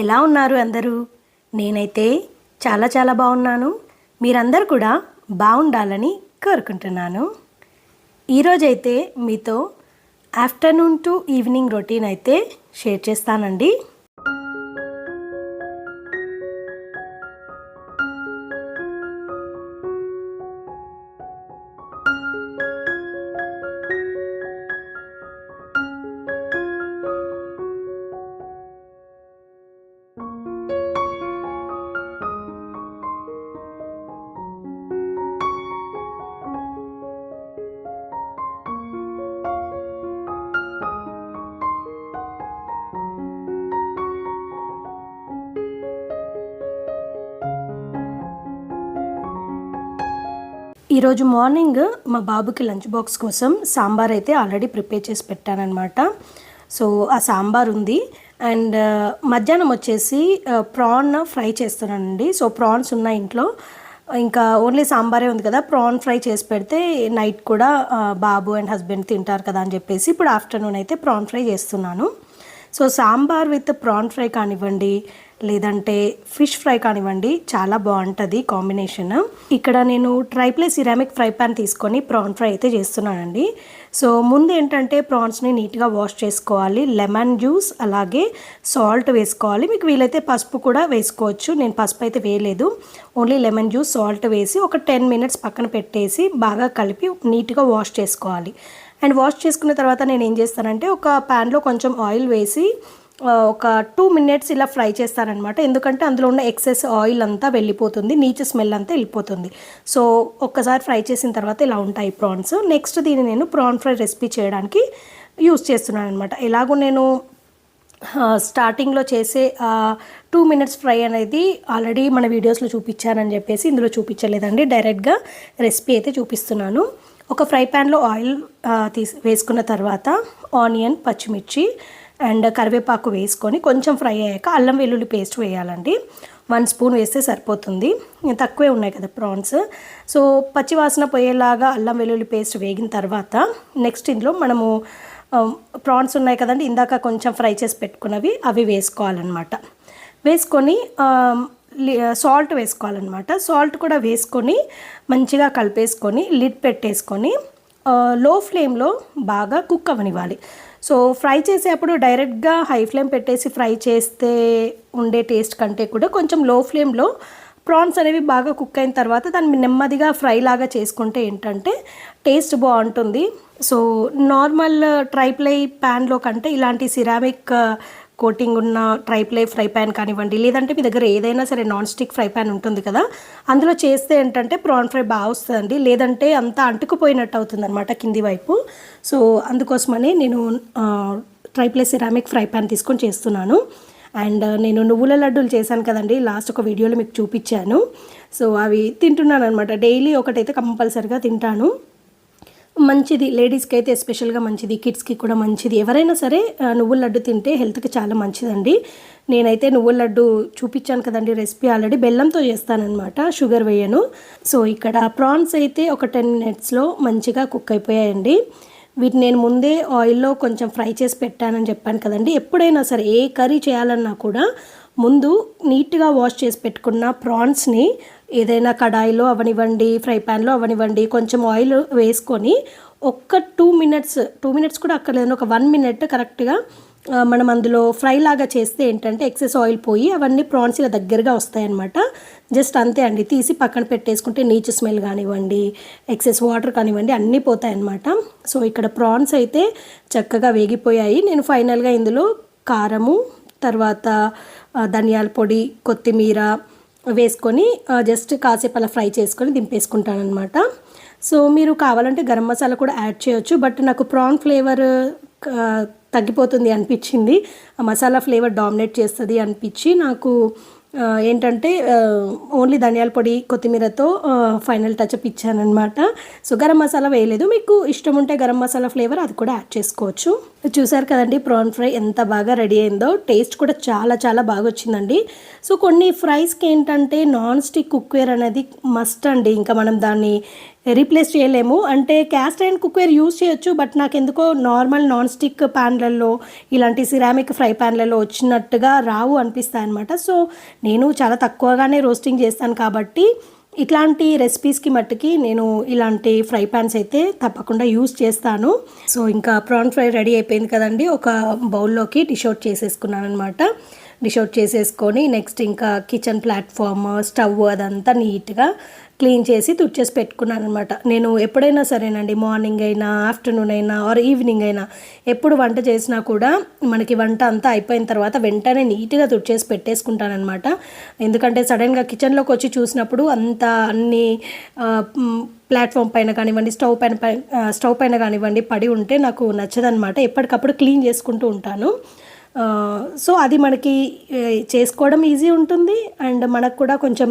ఎలా ఉన్నారు అందరూ? నేనైతే చాలా చాలా బాగున్నాను. మీరందరూ కూడా బాగుండాలని కోరుకుంటున్నాను. ఈరోజైతే మీతో ఆఫ్టర్నూన్ టు ఈవినింగ్ రొటీన్ అయితే షేర్ చేస్తానండి. ఈరోజు మార్నింగ్ మా బాబుకి లంచ్ బాక్స్ కోసం సాంబార్ అయితే ఆల్రెడీ ప్రిపేర్ చేసి పెట్టానన్నమాట. సో ఆ సాంబార్ ఉంది. అండ్ మధ్యాహ్నం వచ్చేసి ప్రాన్ ఫ్రై చేస్తున్నానండి. సో ప్రాన్స్ ఉన్నాయి ఇంట్లో, ఇంకా ఓన్లీ సాంబారే ఉంది కదా, ప్రాన్ ఫ్రై చేసి పెడితే నైట్ కూడా బాబు అండ్ హస్బెండ్ తింటారు కదా అని చెప్పేసి ఇప్పుడు ఆఫ్టర్నూన్ అయితే ప్రాన్ ఫ్రై చేస్తున్నాను. So sambar with prawn fry కానివ్వండి, లేదంటే ఫిష్ ఫ్రై కానివ్వండి, చాలా బాగుంటుంది కాంబినేషన్. ఇక్కడ నేను ట్రైప్లే సిరామిక్ ఫ్రై ప్యాన్ తీసుకొని ప్రాన్ ఫ్రై అయితే చేస్తున్నానండి. సో ముందు ఏంటంటే ప్రాన్స్ని నీట్గా వాష్ చేసుకోవాలి. లెమన్ జ్యూస్ అలాగే సాల్ట్ వేసుకోవాలి. మీకు వీలైతే పసుపు కూడా వేసుకోవచ్చు. నేను పసుపు అయితే వేయలేదు, ఓన్లీ లెమన్ జ్యూస్ సాల్ట్ వేసి ఒక 10 మినిట్స్ పక్కన పెట్టేసి బాగా కలిపి నీట్గా వాష్ చేసుకోవాలి. అండ్ వాష్ చేసుకున్న తర్వాత నేను ఏం చేస్తానంటే ఒక ప్యాన్లో కొంచెం ఆయిల్ వేసి ఒక 2 మినిట్స్ ఇలా ఫ్రై చేస్తానన్నమాట. ఎందుకంటే అందులో ఉన్న ఎక్సెస్ ఆయిల్ అంతా వెళ్ళిపోతుంది, నీచు స్మెల్ అంతా వెళ్ళిపోతుంది. సో ఒక్కసారి ఫ్రై చేసిన తర్వాత ఇలా ఉంటాయి ప్రాన్స్. నెక్స్ట్ దీన్ని నేను ప్రాన్ ఫ్రై రెసిపీ చేయడానికి యూస్ చేస్తున్నాను అనమాట. ఎలాగో నేను స్టార్టింగ్లో చేసే 2 మినిట్స్ ఫ్రై అనేది ఆల్రెడీ మన వీడియోస్లో చూపించానని చెప్పేసి ఇందులో చూపించలేదండి, డైరెక్ట్గా రెసిపీ అయితే చూపిస్తున్నాను. ఒక ఫ్రై ప్యాన్లో ఆయిల్ వేసుకున్న తర్వాత ఆనియన్, పచ్చిమిర్చి అండ్ కరివేపాకు వేసుకొని కొంచెం ఫ్రై అయ్యాక అల్లం వెల్లుల్లి పేస్ట్ వేయాలండి. 1 స్పూన్ వేస్తే సరిపోతుంది, తక్కువే ఉన్నాయి కదా ప్రాన్స్. సో పచ్చివాసన పోయేలాగా అల్లం వెల్లుల్లి పేస్ట్ వేగిన తర్వాత నెక్స్ట్ ఇందులో మనము ప్రాన్స్ ఉన్నాయి కదండి, ఇందాక కొంచెం ఫ్రై చేసి పెట్టుకున్నవి అవి వేసుకోవాలన్నమాట. వేసుకొని సాల్ట్ వేసుకోవాలన్నమాట. సాల్ట్ కూడా వేసుకొని మంచిగా కలిపేసుకొని లిడ్ పెట్టేసుకొని లో ఫ్లేమ్లో బాగా కుక్ అవ్వనివ్వాలి. సో ఫ్రై చేసేటప్పుడు డైరెక్ట్గా హై ఫ్లేమ్ పెట్టేసి ఫ్రై చేస్తే ఉండే టేస్ట్ కంటే కూడా కొంచెం లో ఫ్లేమ్లో ప్రాన్స్ అనేవి బాగా కుక్ అయిన తర్వాత దాన్ని నెమ్మదిగా ఫ్రై లాగా చేసుకుంటే ఏంటంటే టేస్ట్ బాగుంటుంది. సో నార్మల్ ట్రైప్లై ప్యాన్లో కంటే ఇలాంటి సిరామిక్ కోటింగ్ ఉన్న ట్రైప్లై ఫ్రై ప్యాన్ కానివ్వండి, లేదంటే మీ దగ్గర ఏదైనా సరే నాన్ స్టిక్ ఫ్రై ప్యాన్ ఉంటుంది కదా, అందులో చేస్తే ఏంటంటే ప్రాన్ ఫ్రై బాగా వస్తుందండి. లేదంటే అంతా అంటుకుపోయినట్టు అవుతుంది అనమాట కింది వైపు. సో అందుకోసమని నేను ట్రైప్లై సిరామిక్ ఫ్రై ప్యాన్ తీసుకొని చేస్తున్నాను. అండ్ నేను నువ్వుల లడ్డూలు చేశాను కదండి, లాస్ట్ ఒక వీడియోలో మీకు చూపించాను. సో అవి తింటున్నాను అనమాట. డైలీ ఒకటైతే కంపల్సరిగా తింటాను. మంచిది, లేడీస్కి అయితే ఎస్పెషల్గా మంచిది, కిడ్స్కి కూడా మంచిది. ఎవరైనా సరే నువ్వుల లడ్డు తింటే హెల్త్కి చాలా మంచిదండి. నేనైతే నువ్వుల లడ్డు చూపించాను కదండి రెసిపీ, ఆల్రెడీ బెల్లంతో చేస్తానన్నమాట, షుగర్ వేయను. సో ఇక్కడ ప్రాన్స్ అయితే ఒక 10 మినిట్స్లో మంచిగా కుక్ అయిపోయాయండి. వీటిని నేను ముందే ఆయిల్లో కొంచెం ఫ్రై చేసి పెట్టానని చెప్పాను కదండి. ఎప్పుడైనా సరే ఏ కర్రీ చేయాలన్నా కూడా ముందు నీట్గా వాష్ చేసి పెట్టుకున్న ప్రాన్స్ని ఏదైనా కడాయిలో అవనివ్వండి, ఫ్రై ప్యాన్లో అవనివ్వండి, కొంచెం ఆయిల్ వేసుకొని ఒక్క 2 మినిట్స్ కూడా అక్కర్లేదు, ఒక 1 మినిట్ కరెక్ట్గా మనం అందులో ఫ్రై లాగా చేస్తే ఏంటంటే ఎక్సెస్ ఆయిల్ పోయి అవన్నీ ప్రాన్స్ ఇలా దగ్గరగా వస్తాయన్నమాట. జస్ట్ అంతే అండి, తీసి పక్కన పెట్టేసుకుంటే నీచు స్మెల్ కానివ్వండి, ఎక్సెస్ వాటర్ కానివ్వండి అన్నీ పోతాయన్నమాట. సో ఇక్కడ ప్రాన్స్ అయితే చక్కగా వేగిపోయాయి. నేను ఫైనల్గా ఇందులో కారము, తర్వాత ధనియాల పొడి, కొత్తిమీర వేసుకొని జస్ట్ కాసేపు అలా ఫ్రై చేసుకొని దింపేసుకుంటాను అనమాట. సో మీరు కావాలంటే గరం మసాలా కూడా యాడ్ చేయొచ్చు, బట్ నాకు ప్రాన్ ఫ్లేవర్ తగ్గిపోతుంది అనిపించింది, ఆ మసాలా ఫ్లేవర్ డామినేట్ చేస్తుంది అనిపించి నాకు ఏంటంటే ఓన్లీ ధనియాల పొడి, కొత్తిమీరతో ఫైనల్ టచ్అప్ ఇచ్చానమాట. సో గరం మసాలా వేయలేదు, మీకు ఇష్టం ఉంటే గరం మసాలా ఫ్లేవర్ అది కూడా యాడ్ చేసుకోవచ్చు. చూసారు కదండి ప్రాన్ ఫ్రై ఎంత బాగా రెడీ అయిందో, టేస్ట్ కూడా చాలా చాలా బాగా వచ్చిందండి. సో కొన్ని ఫ్రైస్కి ఏంటంటే నాన్ స్టిక్ కుక్వేర్ అనేది మస్ట్ అండి. ఇంకా మనం దాన్ని రీప్లేస్ చేయలేము. అంటే క్యాస్ట్ ఐరన్ కుక్వేర్ యూజ్ చేయొచ్చు, బట్ నాకెందుకో నార్మల్ నాన్ స్టిక్ ప్యాన్లలో ఇలాంటి సిరామిక్ ఫ్రై ప్యాన్లలో వచ్చినట్టుగా రావు అనిపిస్తాయి అనమాట. సో నేను చాలా తక్కువగానే రోస్టింగ్ చేస్తాను కాబట్టి ఇట్లాంటి రెసిపీస్కి మట్టుకి నేను ఇలాంటి ఫ్రై ప్యాన్స్ అయితే తప్పకుండా యూజ్ చేస్తాను. సో ఇంకా ప్రాన్ ఫ్రై రెడీ అయిపోయింది కదండి. ఒక బౌల్లోకి డిష్ అవుట్ చేసేసుకున్నాను అనమాట. డిష్ అవుట్ చేసేసుకొని నెక్స్ట్ ఇంకా కిచెన్ ప్లాట్ఫామ్, స్టవ్ అదంతా నీట్గా క్లీన్ చేసి తుడిచేసి పెట్టుకున్నాను అనమాట. నేను ఎప్పుడైనా సరేనండి, మార్నింగ్ అయినా ఆఫ్టర్నూన్ అయినా ఆర్ ఈవినింగ్ అయినా ఎప్పుడు వంట చేసినా కూడా మనకి వంట అంతా అయిపోయిన తర్వాత వెంటనే నీట్గా తుడిచేసి పెట్టేసుకుంటానమాట. ఎందుకంటే సడన్గా కిచెన్లోకి వచ్చి చూసినప్పుడు అంతా అన్ని ప్లాట్ఫామ్ పైన కానివ్వండి, స్టవ్ పైన కానివ్వండి పడి ఉంటే నాకు నచ్చదనమాట. ఎప్పటికప్పుడు క్లీన్ చేసుకుంటూ ఉంటాను. సో అది మనకి చేసుకోవడం ఈజీ ఉంటుంది అండ్ మనకు కూడా కొంచెం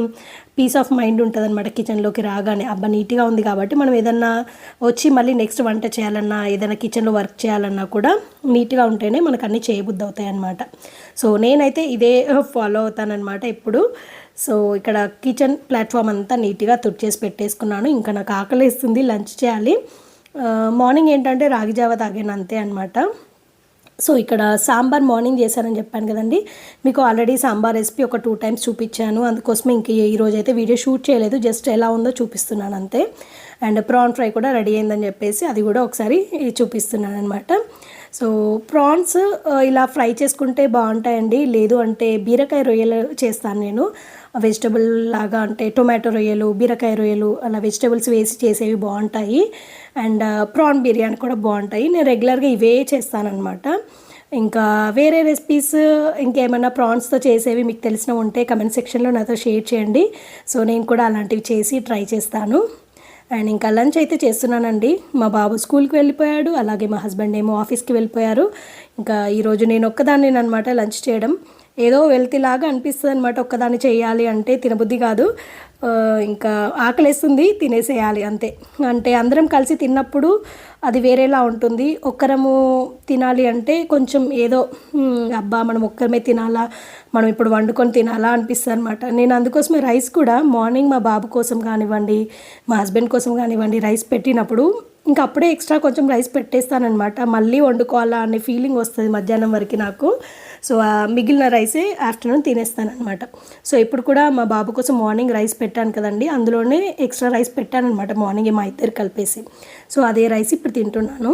పీస్ ఆఫ్ మైండ్ ఉంటుంది అనమాట. కిచెన్లోకి రాగానే అబ్బా నీట్గా ఉంది కాబట్టి మనం ఏదన్నా వచ్చి మళ్ళీ నెక్స్ట్ వంట చేయాలన్నా ఏదైనా కిచెన్లో వర్క్ చేయాలన్నా కూడా నీట్గా ఉంటేనే మనకు అన్నీ చేయబుద్ధి అవుతాయి అన్నమాట. సో నేనైతే ఇదే ఫాలో అవుతానన్నమాట ఎప్పుడు. సో ఇక్కడ కిచెన్ ప్లాట్ఫామ్ అంతా నీట్గా తుడిచేసి పెట్టేసుకున్నాను. ఇంకా నాకు ఆకలిస్తుంది, లంచ్ చేయాలి. మార్నింగ్ ఏంటంటే రాగి జావ తాగాను అంతే అనమాట. సో ఇక్కడ సాంబార్ మార్నింగ్ చేశానని చెప్పాను కదండి. మీకు ఆల్రెడీ సాంబార్ రెసిపీ ఒక 2 times చూపించాను. అందుకోసమే ఇంక ఈరోజు అయితే వీడియో షూట్ చేయలేదు, జస్ట్ ఎలా ఉందో చూపిస్తున్నాను అంతే. అండ్ ప్రాన్ ఫ్రై కూడా రెడీ అయిందని చెప్పేసి అది కూడా ఒకసారి చూపిస్తున్నాను అనమాట. సో ప్రాన్స్ ఇలా ఫ్రై చేసుకుంటే బాగుంటాయండి. లేదు అంటే బీరకాయ రొయ్యలు చేస్తాను నేను, వెజిటబుల్ లాగా, అంటే టొమాటో రొయ్యలు, బీరకాయ రొయ్యలు అలా వెజిటబుల్స్ వేసి చేసేవి బాగుంటాయి. అండ్ ప్రాన్ బిర్యానీ కూడా బాగుంటాయి. నేను రెగ్యులర్గా ఇవే చేస్తానన్నమాట. ఇంకా వేరే రెసిపీస్ ఇంకేమైనా ప్రాన్స్తో చేసేవి మీకు తెలిసిన ఉంటే కమెంట్ సెక్షన్లో నాతో షేర్ చేయండి. సో నేను కూడా అలాంటివి చేసి ట్రై చేస్తాను. అండ్ ఇంకా లంచ్ అయితే చేస్తున్నానండి. మా బాబు స్కూల్కి వెళ్ళిపోయాడు, అలాగే మా హస్బెండ్ ఏమో ఆఫీస్కి వెళ్ళిపోయారు. ఇంకా ఈరోజు నేను ఒక్కదాన్ని అనమాట లంచ్ చేయడం. ఏదో వెళ్తేలాగా అనిపిస్తుంది అనమాట. ఒక్కదాన్ని చేయాలి అంటే తినబుద్ధి కాదు. ఇంకా ఆకలేస్తుంది, తినేసేయాలి అంతే. అంటే అందరం కలిసి తిన్నప్పుడు అది వేరేలా ఉంటుంది. ఒక్కరము తినాలి అంటే కొంచెం ఏదో అబ్బా మనం ఒక్కరమే తినాలా, మనం ఇప్పుడు వండుకొని తినాలా అనిపిస్తుంది అనమాట. నేను అందుకోసమే రైస్ కూడా మార్నింగ్ మా బాబు కోసం కానివ్వండి, మా హస్బెండ్ కోసం కానివ్వండి రైస్ పెట్టినప్పుడు ఇంకా అప్పుడే ఎక్స్ట్రా కొంచెం రైస్ పెట్టేస్తానమాట. మళ్ళీ వండుకోవాలా అనే ఫీలింగ్ వస్తుంది మధ్యాహ్నం వరకు నాకు. సో మిగిలిన రైసే ఆఫ్టర్నూన్ తినేస్తానమాట. సో ఇప్పుడు కూడా మా బాబు కోసం మార్నింగ్ రైస్ పెట్టాను కదండి, అందులోనే ఎక్స్ట్రా రైస్ పెట్టానమాట మార్నింగ్ మా ఇద్దరు కలిపేసి. సో అదే రైస్ ఇప్పుడు తింటున్నాను.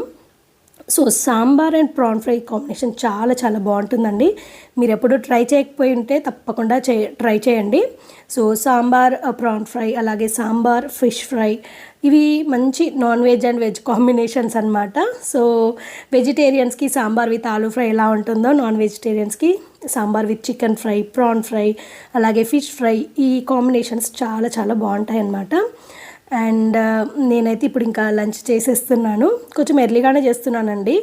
So sambar and prawn fry combination చాలా చాలా బాగుంటుందండి. మీరు ఎప్పుడు ట్రై చేయకపోయి ఉంటే తప్పకుండా ట్రై చేయండి. సో సాంబార్ ప్రాన్ ఫ్రై, అలాగే సాంబార్ ఫిష్ ఫ్రై, ఇవి మంచి non veg and veg combinations అనమాట. సో వెజిటేరియన్స్కి సాంబార్ విత్ ఆలూ ఫ్రై ఎలా ఉంటుందో, నాన్ వెజిటేరియన్స్కి sambar with chicken fry, prawn fry, అలాగే ఫిష్ ఫ్రై, ఈ కాంబినేషన్స్ చాలా చాలా బాగుంటాయి అన్నమాట. అండ్ నేనైతే ఇప్పుడు ఇంకా లంచ్ చేసేస్తున్నాను. కొంచెం ఎర్లీగానే చేస్తున్నానండి.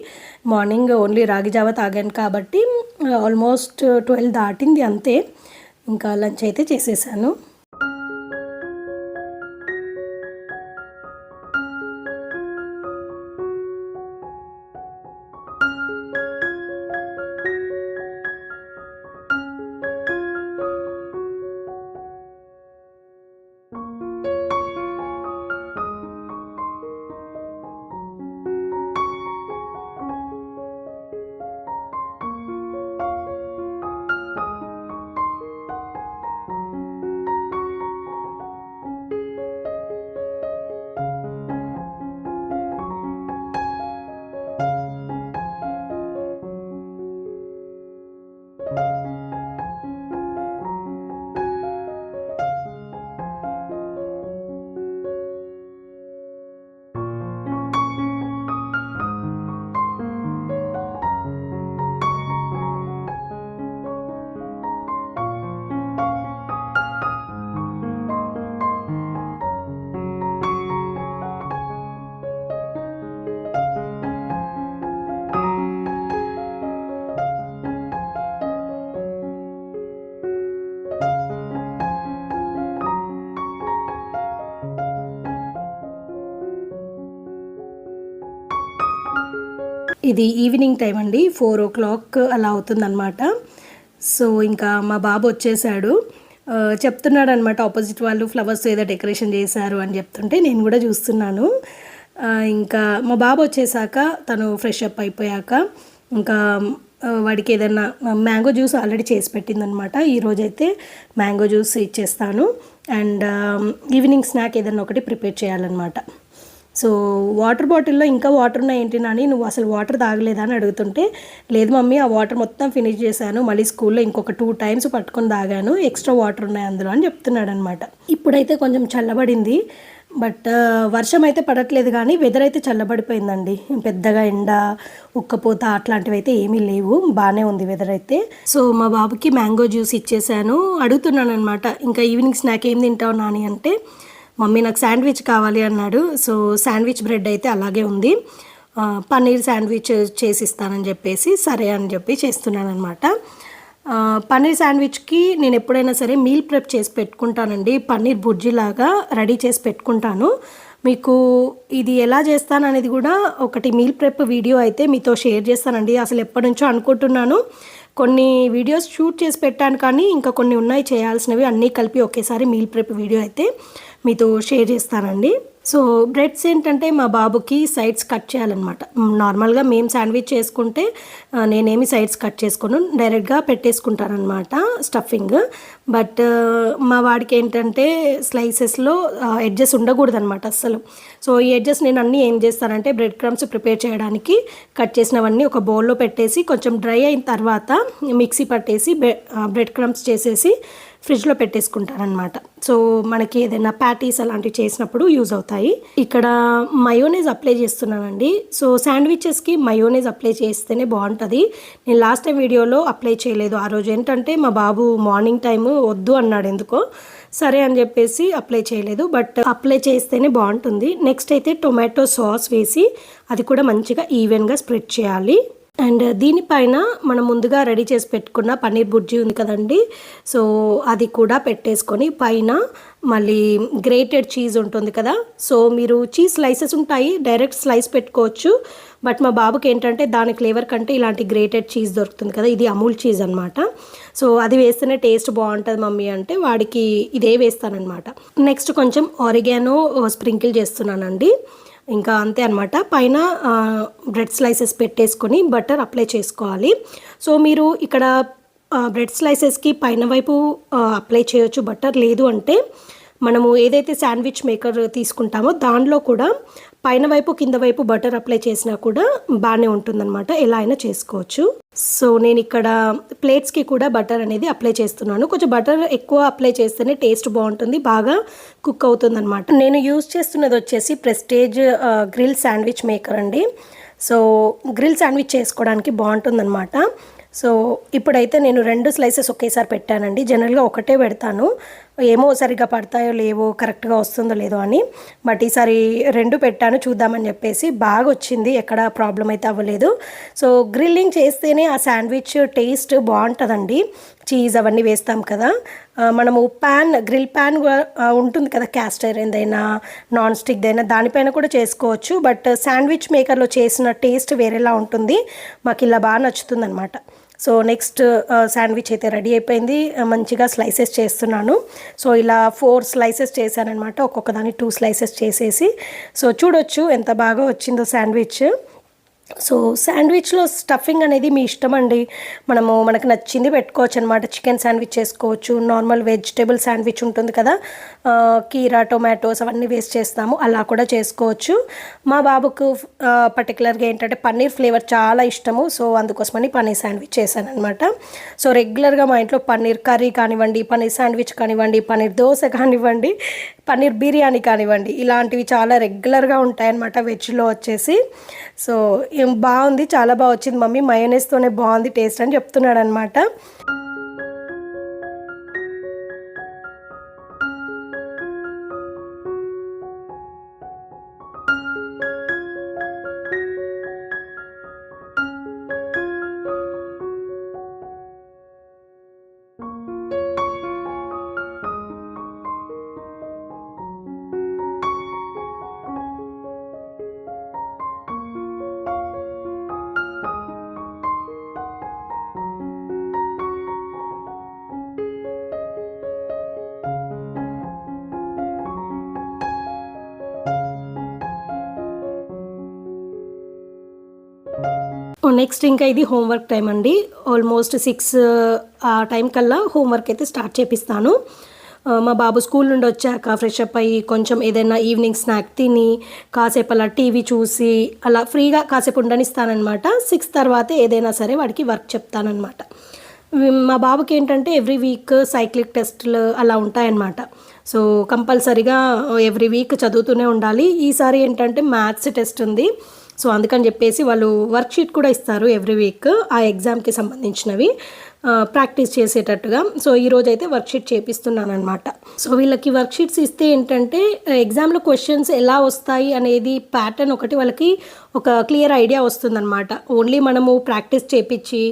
మార్నింగ్ ఓన్లీ రాగి జావ తాగాను కాబట్టి ఆల్మోస్ట్ 12 దాటింది అంతే. ఇంకా లంచ్ అయితే చేసేసాను. ఇది ఈవినింగ్ టైం అండి, 4 o'clock అలా అవుతుందన్నమాట. సో ఇంకా మా బాబు వచ్చేసాడు. చెప్తున్నాడు అనమాట. ఆపోజిట్ వాళ్ళు ఫ్లవర్స్ ఏదో డెకరేషన్ చేశారు అని చెప్తుంటే నేను కూడా చూస్తున్నాను. ఇంకా మా బాబు వచ్చేసాక తను ఫ్రెష్ అప్ అయిపోయాక ఇంకా వాడికి ఏదైనా మ్యాంగో జ్యూస్ ఆల్రెడీ చేసి పెట్టిందనమాట. ఈరోజైతే మ్యాంగో జ్యూస్ ఇచ్చేస్తాను. అండ్ ఈవినింగ్ స్నాక్ ఏదైనా ఒకటి ప్రిపేర్ చేయాలన్నమాట. సో వాటర్ బాటిల్లో ఇంకా వాటర్ ఉన్నాయి ఏంటి నాని, నువ్వు అసలు వాటర్ తాగలేదా అని అడుగుతుంటే, లేదు మమ్మీ ఆ వాటర్ మొత్తం ఫినిష్ చేశాను, మళ్ళీ స్కూల్లో ఇంకొక 2 times పట్టుకొని తాగాను, ఎక్స్ట్రా వాటర్ ఉన్నాయి అందులో అని చెప్తున్నాడు అనమాట. ఇప్పుడైతే కొంచెం చల్లబడింది, బట్ వర్షం అయితే పడట్లేదు కానీ వెదర్ అయితే చల్లబడిపోయిందండి. పెద్దగా ఎండ ఉక్కపోత అట్లాంటివి అయితే ఏమీ లేవు, బాగానే ఉంది వెదర్ అయితే. సో మా బాబుకి మ్యాంగో జ్యూస్ ఇచ్చేసాను. అడుగుతున్నాను అనమాట, ఇంకా ఈవినింగ్ స్నాక్ ఏం తింటావు నాని అంటే, మమ్మీ నాకు శాండ్విచ్ కావాలి అన్నాడు. సో శాండ్విచ్ బ్రెడ్ అయితే అలాగే ఉంది, పన్నీర్ శాండ్విచ్ చేసిస్తానని చెప్పేసి సరే అని చెప్పి చేస్తున్నాను అనమాట. పన్నీర్ శాండ్విచ్కి నేను ఎప్పుడైనా సరే మీల్ ప్రెప్ చేసి పెట్టుకుంటానండి, పన్నీర్ బుర్జీలాగా రెడీ చేసి పెట్టుకుంటాను. మీకు ఇది ఎలా చేస్తాను అనేది కూడా ఒకటి మీల్ ప్రెప్ వీడియో అయితే మీతో షేర్ చేస్తానండి. అసలు ఎప్పటి నుంచో అనుకుంటున్నాను, కొన్ని వీడియోస్ షూట్ చేసి పెట్టాను కానీ ఇంకా కొన్ని ఉన్నాయి చేయాల్సినవి, అన్నీ కలిపి ఒకేసారి మీల్ ప్రెప్ వీడియో అయితే మీతో షేర్ చేస్తానండి. సో బ్రెడ్స్ ఏంటంటే మా బాబుకి సైడ్స్ కట్ చేయాలన్నమాట. నార్మల్గా మేము శాండ్విచ్ చేసుకుంటే నేనేమి సైడ్స్ కట్ చేసుకోను, డైరెక్ట్గా పెట్టేసుకుంటాను అనమాట స్టఫింగ్. బట్ మా వాడికి ఏంటంటే స్లైసెస్లో ఎడ్జెస్ ఉండకూడదు అనమాట అస్సలు. సో ఈ ఎడ్జెస్ నేను అన్నీ ఏం చేస్తానంటే బ్రెడ్ క్రమ్స్ ప్రిపేర్ చేయడానికి కట్ చేసినవన్నీ ఒక బౌల్లో పెట్టేసి కొంచెం డ్రై అయిన తర్వాత మిక్సీ పట్టేసి బ్రెడ్ క్రమ్స్ చేసేసి ఫ్రిడ్జ్లో పెట్టేసుకుంటారనమాట. సో మనకి ఏదైనా ప్యాటీస్ అలాంటివి చేసినప్పుడు యూజ్ అవుతాయి. ఇక్కడ మయోనైజ్ అప్లై చేస్తున్నానండి. సో శాండ్విచెస్కి మయోనైజ్ అప్లై చేస్తేనే బాగుంటుంది. నేను లాస్ట్ టైం వీడియోలో అప్లై చేయలేదు. ఆ రోజు ఏంటంటే మా బాబు మార్నింగ్ టైము వద్దు అన్నాడు ఎందుకో, సరే అని చెప్పేసి అప్లై చేయలేదు, బట్ అప్లై చేస్తేనే బాగుంటుంది. నెక్స్ట్ అయితే టొమాటో సాస్ వేసి అది కూడా మంచిగా ఈవెన్గా స్ప్రెడ్ చేయాలి. అండ్ దీనిపైన మనం ముందుగా రెడీ చేసి పెట్టుకున్న పన్నీర్ బుర్జీ ఉంది కదండి, సో అది కూడా పెట్టేసుకొని పైన మళ్ళీ గ్రేటెడ్ చీజ్ ఉంటుంది కదా, సో మీరు చీజ్ స్లైసెస్ ఉంటాయి డైరెక్ట్ స్లైస్ పెట్టుకోవచ్చు. బట్ మా బాబుకి ఏంటంటే దాని ఫ్లేవర్ కంటే ఇలాంటి గ్రేటెడ్ చీజ్ దొరుకుతుంది కదా, ఇది అమూల్ చీజ్ అనమాట. సో అది వేస్తేనే టేస్ట్ బాగుంటుంది మమ్మీ అంటే వాడికి ఇదే వేస్తానన్నమాట. నెక్స్ట్ కొంచెం ఆరిగానో స్ప్రింకిల్ చేస్తున్నానండి. ఇంకా అంతే అనమాట. పైన బ్రెడ్ స్లైసెస్ పెట్టేసుకొని బటర్ అప్లై చేసుకోవాలి. సో మీరు ఇక్కడ బ్రెడ్ స్లైసెస్కి పైన వైపు అప్లై చేయొచ్చు బటర్, లేదు అంటే మనము ఏదైతే శాండ్విచ్ మేకర్ తీసుకుంటామో దానిలో కూడా పైన వైపు కింద వైపు బటర్ అప్లై చేసినా కూడా బాగానే ఉంటుందన్నమాట, ఎలా అయినా చేసుకోవచ్చు. సో నేను ఇక్కడ ప్లేట్స్కి కూడా బటర్ అనేది అప్లై చేస్తున్నాను. కొంచెం బటర్ ఎక్కువ అప్లై చేస్తేనే టేస్ట్ బాగుంటుంది, బాగా కుక్ అవుతుంది అనమాట. నేను యూజ్ చేస్తున్నది వచ్చేసి ప్రెస్టేజ్ గ్రిల్ శాండ్విచ్ మేకర్ అండి. సో గ్రిల్ శాండ్విచ్ చేసుకోవడానికి బాగుంటుందన్నమాట. సో ఇప్పుడైతే నేను 2 స్లైసెస్ ఒకేసారి పెట్టానండి. జనరల్గా ఒకటే పెడతాను, ఏమో సరిగ్గా పడతాయో లేవో కరెక్ట్గా వస్తుందో లేదో అని, బట్ ఈసారి 2 పెట్టాను చూద్దామని చెప్పేసి. బాగా వచ్చింది, ఎక్కడ ప్రాబ్లం అయితే అవ్వలేదు. సో గ్రిల్లింగ్ చేస్తేనే ఆ శాండ్విచ్ టేస్ట్ బాగుంటుందండి. చీజ్ అవన్నీ వేస్తాం కదా, మనము గ్రిల్ ప్యాన్ ఉంటుంది కదా, క్యాస్ట్ ఐరన్ దైనా నాన్ స్టిక్ దైనా దానిపైన కూడా చేసుకోవచ్చు. బట్ శాండ్విచ్ మేకర్లో చేసిన టేస్ట్ వేరేలా ఉంటుంది, మాకు ఇలా బాగా నచ్చుతుంది అనమాట. సో నెక్స్ట్ శాండ్విచ్ అయితే రెడీ అయిపోయింది. మంచిగా స్లైసెస్ చేస్తున్నాను. సో ఇలా 4 స్లైసెస్ చేశానమాట, ఒక్కొక్క దాన్ని 2 స్లైసెస్ చేసేసి. సో చూడొచ్చు ఎంత బాగా వచ్చిందో శాండ్విచ్. సో శాండ్విచ్లో స్టఫింగ్ అనేది మీ ఇష్టం అండి, మనకు నచ్చింది పెట్టుకోవచ్చు అనమాట. చికెన్ శాండ్విచ్ చేసుకోవచ్చు, నార్మల్ వెజిటేబుల్ శాండ్విచ్ ఉంటుంది కదా, కీరా టొమాటోస్ అవన్నీ వేస్ట్ చేస్తాము, అలా కూడా చేసుకోవచ్చు. మా బాబుకు పర్టికులర్గా ఏంటంటే పన్నీర్ ఫ్లేవర్ చాలా ఇష్టము, సో అందుకోసమని పన్నీర్ శాండ్విచ్ చేశాను అనమాట. సో రెగ్యులర్గా మా ఇంట్లో పన్నీర్ కర్రీ కానివ్వండి, పన్నీర్ శాండ్విచ్ కానివ్వండి, పన్నీర్ దోశ కానివ్వండి, పన్నీర్ బిర్యానీ కానివ్వండి, ఇలాంటివి చాలా రెగ్యులర్గా ఉంటాయన్నమాట వెజ్లో వచ్చేసి. సో బాగుంది, చాలా బాగా వచ్చింది మమ్మీ, మయోనైస్తోనే బాగుంది టేస్ట్ అని చెప్తున్నాడు అనమాట. నెక్స్ట్ ఇంకా ఇది హోంవర్క్ టైం అండి. ఆల్మోస్ట్ 6 ఆ టైం కల్లా హోంవర్క్ అయితే స్టార్ట్ చేపిస్తాను. మా బాబు స్కూల్ నుండి వచ్చాక ఫ్రెష్ అప్ అయ్యి కొంచెం ఏదైనా ఈవినింగ్ స్నాక్ తిని కాసేపు అలా టీవీ చూసి అలా ఫ్రీగా కాసేపు ఉండనిస్తానమాట. 6 తర్వాతే ఏదైనా సరే వాడికి వర్క్ చెప్తానమాట. మా బాబుకి ఏంటంటే ఎవ్రీ వీక్ సైక్లిక్ టెస్ట్లు అలా ఉంటాయన్నమాట. సో కంపల్సరీగా ఎవ్రీ వీక్ చదువుతూనే ఉండాలి. ఈసారి ఏంటంటే మ్యాథ్స్ టెస్ట్ ఉంది. సో అందుకని చెప్పేసి వాళ్ళు వర్క్షీట్ కూడా ఇస్తారు ఎవ్రీ వీక్ ఆ ఎగ్జామ్కి సంబంధించినవి ప్రాక్టీస్ చేసేటట్టుగా. సో ఈరోజు అయితే వర్క్షీట్ చేపిస్తున్నాను అనమాట. సో వీళ్ళకి వర్క్షీట్స్ ఇస్తే ఏంటంటే ఎగ్జామ్లో క్వశ్చన్స్ ఎలా వస్తాయి అనేది ప్యాటర్న్ ఒకటి వాళ్ళకి ఒక క్లియర్ ఐడియా వస్తుందన్నమాట. ఓన్లీ మనము ప్రాక్టీస్ చేపించి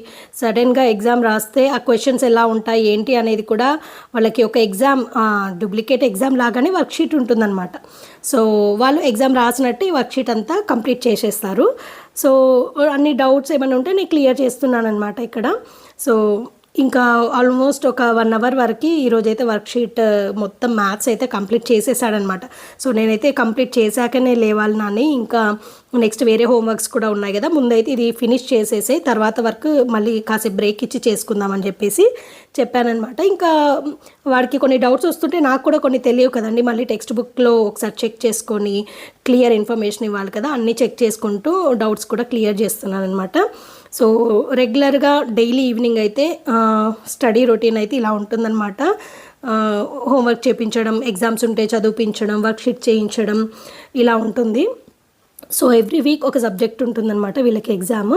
సడన్గా ఎగ్జామ్ రాస్తే ఆ క్వశ్చన్స్ ఎలా ఉంటాయి ఏంటి అనేది కూడా వాళ్ళకి ఒక ఎగ్జామ్ డూప్లికేట్ ఎగ్జామ్ లాగానే వర్క్షీట్ ఉంటుందన్నమాట. సో వాళ్ళు ఎగ్జామ్ రాసినట్టు ఈ వర్క్షీట్ అంతా కంప్లీట్ చేసేస్తారు. సో అన్ని డౌట్స్ ఏమైనా ఉంటే నేను క్లియర్ చేస్తున్నాను అనమాట ఇక్కడ. సో ఇంకా ఆల్మోస్ట్ ఒక 1 అవర్ వరకు ఈరోజైతే వర్క్షీట్ మొత్తం మ్యాథ్స్ అయితే కంప్లీట్ చేసేసాడనమాట. సో నేనైతే కంప్లీట్ చేశాకనే లేవాలి నాని, ఇంకా నెక్స్ట్ వేరే హోంవర్క్స్ కూడా ఉన్నాయి కదా, ముందైతే ఇది ఫినిష్ చేసేసి తర్వాత వర్క్ మళ్ళీ కాసేపు బ్రేక్ ఇచ్చి చేసుకుందామని చెప్పేసి చెప్పానమాట. ఇంకా వాడికి కొన్ని డౌట్స్ వస్తుంటే నాకు కూడా కొన్ని తెలియవు కదండి, మళ్ళీ టెక్స్ట్ బుక్లో ఒకసారి చెక్ చేసుకొని క్లియర్ ఇన్ఫర్మేషన్ ఇవ్వాలి కదా, అన్నీ చెక్ చేసుకుంటూ డౌట్స్ కూడా క్లియర్ చేస్తున్నాను అనమాట. సో రెగ్యులర్గా డైలీ ఈవినింగ్ అయితే స్టడీ రొటీన్ అయితే ఇలా ఉంటుందన్నమాట. హోంవర్క్ చేయించడం, ఎగ్జామ్స్ ఉంటే చదివించడం, వర్క్షీట్ చేయించడం ఇలా ఉంటుంది. సో ఎవ్రీ వీక్ ఒక సబ్జెక్ట్ ఉంటుందన్నమాట వీళ్ళకి ఎగ్జామ్.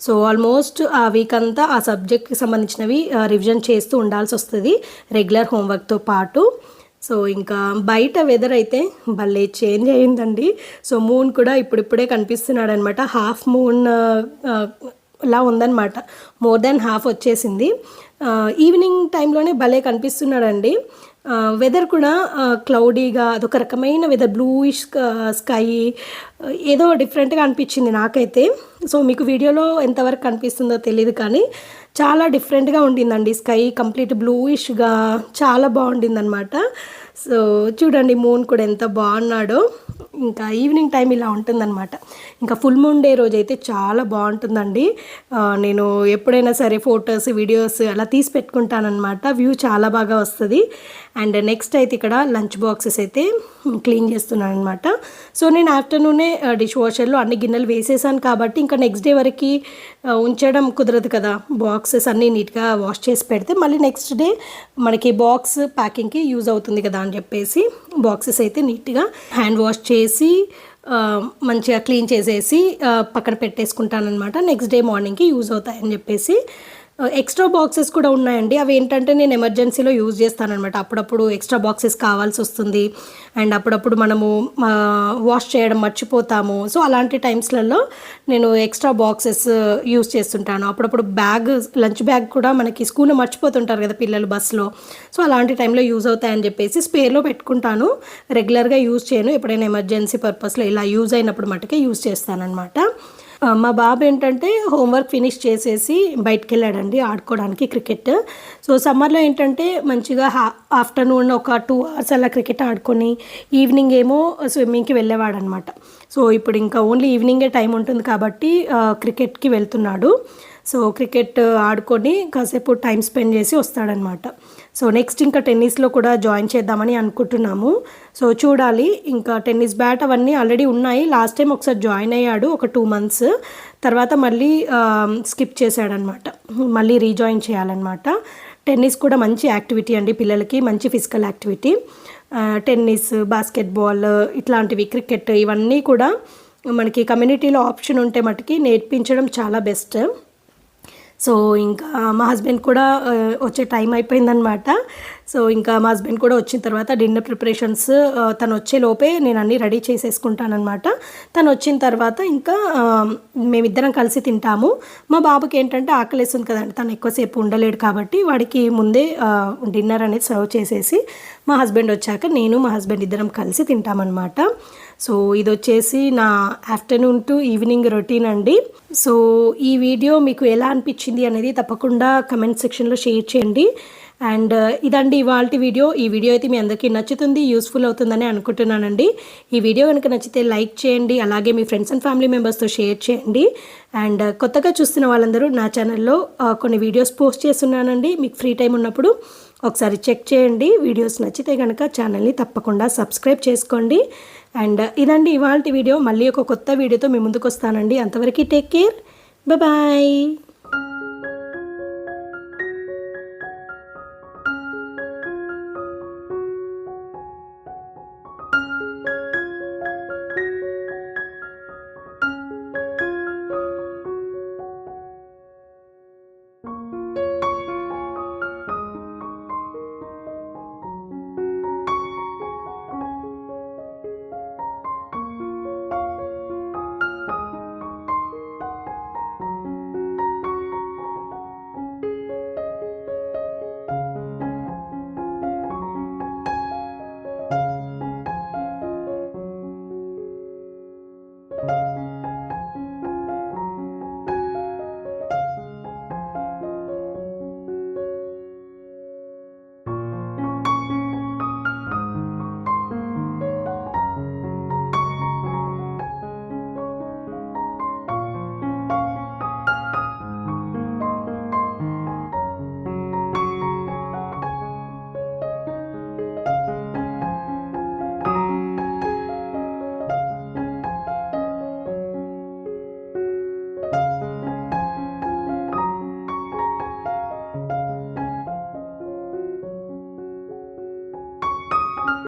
సో ఆల్మోస్ట్ ఆ వీక్ అంతా ఆ సబ్జెక్ట్కి సంబంధించినవి రివిజన్ చేస్తూ ఉండాల్సి వస్తుంది రెగ్యులర్ హోంవర్క్తో పాటు. సో ఇంకా బయట వెదర్ అయితే భలే చేంజ్ అయ్యిందండి. సో మూన్ కూడా ఇప్పుడిప్పుడే కనిపిస్తున్నాడు అనమాట. హాఫ్ మూన్ లా ఉందన్నమాట, మోర్ దాన్ హాఫ్ వచ్చేసింది. ఈవినింగ్ టైంలోనే భలే కనిపిస్తున్నాడండి. వెదర్ కూడా క్లౌడీగా అదొక రకమైన వెదర్, బ్లూయిష్ స్కై, ఏదో డిఫరెంట్గా అనిపించింది నాకైతే. సో మీకు వీడియోలో ఎంతవరకు కనిపిస్తుందో తెలియదు కానీ చాలా డిఫరెంట్గా ఉండిందండి. స్కై కంప్లీట్ బ్లూయిష్గా చాలా బాగుండిందనమాట. సో చూడండి మూన్ కూడా ఎంత బాగున్నాడో. ఇంకా ఈవినింగ్ టైం ఇలా ఉంటుందన్నమాట. ఇంకా ఫుల్ మూన్ డే రోజు అయితే చాలా బాగుంటుందండి. నేను ఎప్పుడైనా సరే ఫొటోస్ వీడియోస్ అలా తీసి పెట్టుకుంటానమాట, వ్యూ చాలా బాగా వస్తుంది. అండ్ నెక్స్ట్ అయితే ఇక్కడ లంచ్ బాక్సెస్ అయితే క్లీన్ చేస్తున్నాను అనమాట. సో నేను ఆఫ్టర్నూనే డిష్ వాషర్లో అన్ని గిన్నెలు వేసేసాను కాబట్టి ఇంకా నెక్స్ట్ డే వరకు ఉంచడం కుదరదు కదా, బాక్సెస్ అన్నీ నీట్గా వాష్ చేసి పెడితే మళ్ళీ నెక్స్ట్ డే మనకి బాక్స్ ప్యాకింగ్కి యూజ్ అవుతుంది కదా అని చెప్పేసి బాక్సెస్ అయితే నీట్గా హ్యాండ్ వాష్ చేసి మంచిగా క్లీన్ చేసేసి పక్కన పెట్టేసుకుంటానమాట. నెక్స్ట్ డే మార్నింగ్కి యూజ్ అవుతాయని చెప్పేసి ఎక్స్ట్రా బాక్సెస్ కూడా ఉన్నాయండి. అవి ఏంటంటే నేను ఎమర్జెన్సీలో యూజ్ చేస్తానమాట. అప్పుడప్పుడు ఎక్స్ట్రా బాక్సెస్ కావాల్సి వస్తుంది అండ్ అప్పుడప్పుడు మనము వాష్ చేయడం మర్చిపోతాము. సో అలాంటి టైమ్స్లలో నేను ఎక్స్ట్రా బాక్సెస్ యూజ్ చేస్తుంటాను. అప్పుడప్పుడు లంచ్ బ్యాగ్ కూడా మనకి స్కూల్లో మర్చిపోతుంటారు కదా పిల్లలు బస్సులో. సో అలాంటి టైంలో యూజ్ అవుతాయని చెప్పేసి స్పేర్లో పెట్టుకుంటాను. రెగ్యులర్గా యూజ్ చేయను, ఎప్పుడైనా ఎమర్జెన్సీ పర్పస్లో ఇలా యూజ్ అయినప్పుడు మటుకే యూజ్ చేస్తానన్నమాట. మా బాబు ఏంటంటే హోంవర్క్ ఫినిష్ చేసేసి బయటకు వెళ్ళాడండి ఆడుకోవడానికి క్రికెట్. సో సమ్మర్లో ఏంటంటే మంచిగా ఆఫ్టర్నూన్ ఒక 2 అవర్స్ అలా క్రికెట్ ఆడుకొని ఈవినింగ్ ఏమో స్విమ్మింగ్కి వెళ్ళేవాడు అనమాట. సో ఇప్పుడు ఇంకా ఓన్లీ ఈవినింగే టైం ఉంటుంది కాబట్టి క్రికెట్కి వెళ్తున్నాడు. సో క్రికెట్ ఆడుకొని కాసేపు టైం స్పెండ్ చేసి వస్తాడనమాట. సో నెక్స్ట్ ఇంకా టెన్నిస్లో కూడా జాయిన్ చేద్దామని అనుకుంటున్నాము. సో చూడాలి, ఇంకా టెన్నిస్ బ్యాట్ అవన్నీ ఆల్రెడీ ఉన్నాయి. లాస్ట్ టైం ఒకసారి జాయిన్ అయ్యాడు ఒక 2 months, తర్వాత మళ్ళీ స్కిప్ చేశాడనమాట. మళ్ళీ రీజాయిన్ చేయాలన్నమాట. టెన్నిస్ కూడా మంచి యాక్టివిటీ అండి, పిల్లలకి మంచి ఫిజికల్ యాక్టివిటీ. టెన్నిస్, బాస్కెట్బాల్ ఇట్లాంటివి, క్రికెట్ ఇవన్నీ కూడా మనకి కమ్యూనిటీలో ఆప్షన్ ఉంటే మటుకి నేర్పించడం చాలా బెస్ట్. సో ఇంకా మా హస్బెండ్ కూడా వచ్చే టైం అయిపోయిందనమాట. సో ఇంకా మా హస్బెండ్ కూడా వచ్చిన తర్వాత డిన్నర్ ప్రిపరేషన్స్ తను వచ్చే లోపే నేను అన్నీ రెడీ చేసేసుకుంటానమాట. తను వచ్చిన తర్వాత ఇంకా మేమిద్దరం కలిసి తింటాము. మా బాబుకి ఏంటంటే ఆకలేస్తుంది కదండి, తను ఎక్కువసేపు ఉండలేడు కాబట్టి వాడికి ముందే డిన్నర్ అనేది సర్వ్ చేసేసి మా హస్బెండ్ వచ్చాక నేను మా హస్బెండ్ ఇద్దరం కలిసి తింటామన్నమాట. సో ఇది వచ్చేసి నా ఆఫ్టర్నూన్ టు ఈవినింగ్ రొటీన్ అండి. సో ఈ వీడియో మీకు ఎలా అనిపించింది అనేది తప్పకుండా కమెంట్ సెక్షన్లో షేర్ చేయండి. అండ్ ఇదండి ఇవాల్టి వీడియో. ఈ వీడియో అయితే మీ అందరికీ నచ్చుతుంది, యూస్ఫుల్ అవుతుందని అనుకుంటున్నానండి. ఈ వీడియో కనుక నచ్చితే లైక్ చేయండి, అలాగే మీ ఫ్రెండ్స్ అండ్ ఫ్యామిలీ మెంబర్స్తో షేర్ చేయండి. అండ్ కొత్తగా చూస్తున్న వాళ్ళందరూ నా ఛానల్లో కొన్ని వీడియోస్ పోస్ట్ చేస్తున్నానండి. మీకు ఫ్రీ టైం ఉన్నప్పుడు ఒకసారి చెక్ చేయండి. వీడియోస్ నచ్చితే కనుక ఛానల్ని తప్పకుండా సబ్స్క్రైబ్ చేసుకోండి. అండ్ ఇదండి ఇవాల్టి వీడియో. మళ్ళీ ఒక కొత్త వీడియోతో మీ ముందుకు వస్తానండి. అంతవరకు టేక్ కేర్, బాయ్.